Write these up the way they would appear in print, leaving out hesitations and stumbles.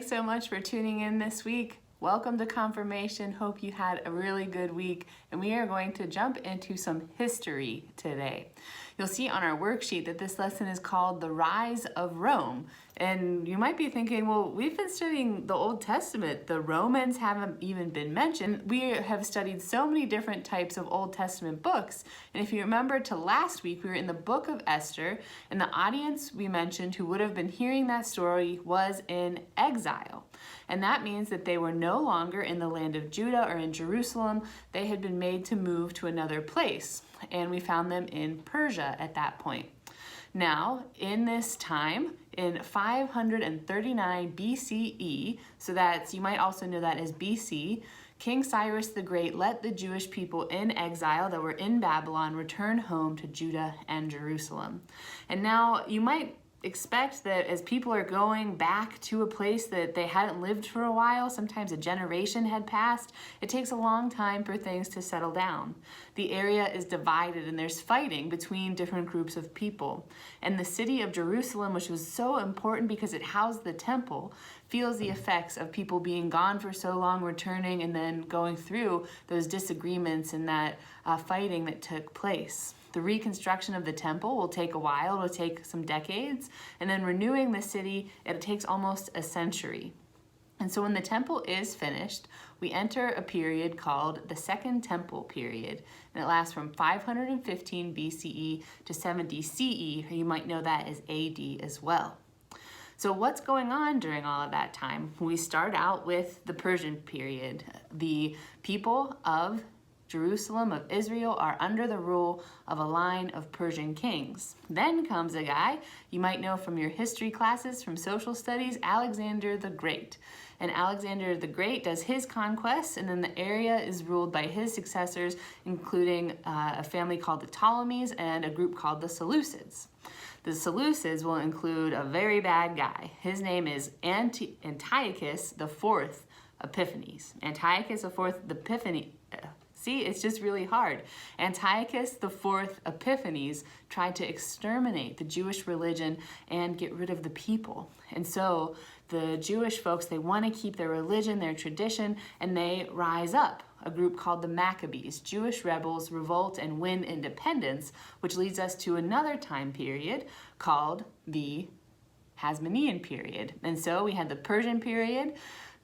Thanks so much for tuning in this week. Welcome to Confirmation. Hope you had a really good week, and we are going to jump into some history today. You'll see on our worksheet that this lesson is called The Rise of Rome. And you might be thinking, well, we've been studying the Old Testament. The Romans haven't even been mentioned. We have studied so many different types of Old Testament books. And if you remember to last week, we were in the book of Esther, and the audience we mentioned who would have been hearing that story was in exile. And that means that they were no longer in the land of Judah or in Jerusalem. They had been made to move to another place. And we found them in Persia at that point. Now, in this time, in 539 BCE, so that's, you might also know that as BC, King Cyrus the Great let the Jewish people in exile that were in Babylon return home to Judah and Jerusalem. And now you might expect that as people are going back to a place that they hadn't lived for a while, sometimes a generation had passed, it takes a long time for things to settle down. The area is divided and there's fighting between different groups of people. And the city of Jerusalem, which was so important because it housed the temple, feels the effects of people being gone for so long, returning, and then going through those disagreements and that fighting that took place. The reconstruction of the temple will take a while, it'll take some decades, and then renewing the city, it takes almost a century. And so when the temple is finished, we enter a period called the Second Temple period, and it lasts from 515 BCE to 70 CE, or you might know that as AD as well. So what's going on during all of that time? We start out with the Persian period. The people of Jerusalem of Israel are under the rule of a line of Persian kings. Then comes a guy you might know from your history classes, from social studies, Alexander the Great. And Alexander the Great does his conquests, and then the area is ruled by his successors, including a family called the Ptolemies and a group called the Seleucids. The Seleucids will include a very bad guy. His name is Antiochus IV Epiphanes. Antiochus IV Epiphanes. See, it's just really hard. Antiochus IV Epiphanes tried to exterminate the Jewish religion and get rid of the people. And so the Jewish folks, they want to keep their religion, their tradition, and they rise up. A group called the Maccabees. Jewish rebels revolt and win independence, which leads us to another time period called the Hasmonean period. And so we had the Persian period,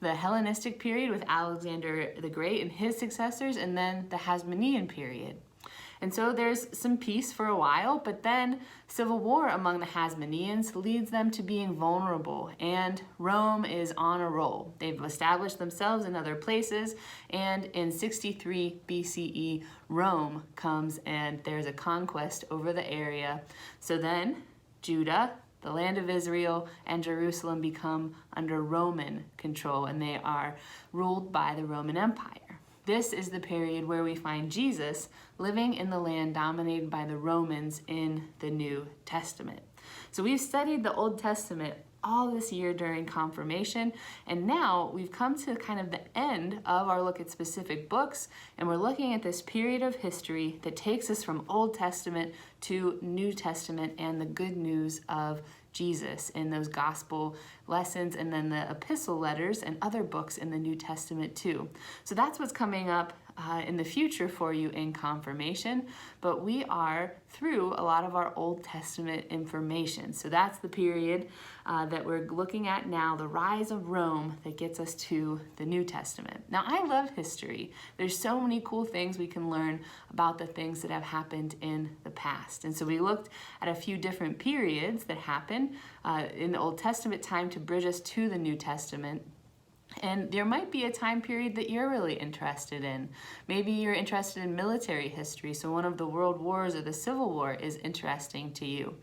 the Hellenistic period with Alexander the Great and his successors, and then the Hasmonean period. And so there's some peace for a while, but then civil war among the Hasmoneans leads them to being vulnerable, and Rome is on a roll. They've established themselves in other places, and in 63 BCE, Rome comes and there's a conquest over the area. So then Judah, the land of Israel, and Jerusalem become under Roman control, and they are ruled by the Roman Empire. This is the period where we find Jesus living in the land dominated by the Romans in the New Testament. So we've studied the Old Testament all this year during confirmation, and now we've come to kind of the end of our look at specific books, and we're looking at this period of history that takes us from Old Testament to New Testament and the good news of Jesus in those gospel lessons, and then the epistle letters and other books in the New Testament too. So that's what's coming up in the future for you in confirmation, but we are through a lot of our Old Testament information. So that's the period that we're looking at now, the rise of Rome, that gets us to the New Testament. Now, I love history. There's so many cool things we can learn about the things that have happened in the past. And so we looked at a few different periods that happened in the Old Testament time to bridge us to the New Testament. And there might be a time period that you're really interested in. Maybe you're interested in military history, so one of the world wars or the Civil War is interesting to you.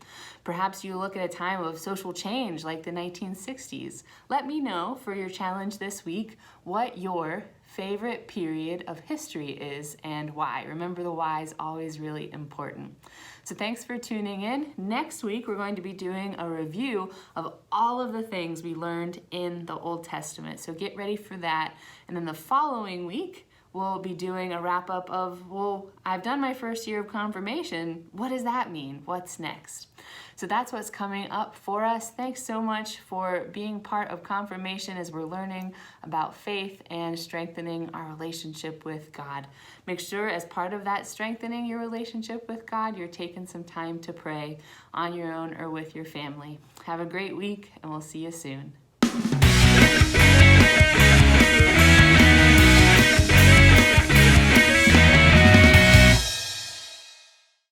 Perhaps you look at a time of social change like the 1960s. Let me know for your challenge this week what your favorite period of history is and why. Remember, the why is always really important. So thanks for tuning in. Next week, we're going to be doing a review of all of the things we learned in the Old Testament. So get ready for that. And then the following week, we'll be doing a wrap up of, well, I've done my first year of confirmation. What does that mean? What's next? So that's what's coming up for us. Thanks so much for being part of confirmation as we're learning about faith and strengthening our relationship with God. Make sure as part of that strengthening your relationship with God, you're taking some time to pray on your own or with your family. Have a great week, and we'll see you soon.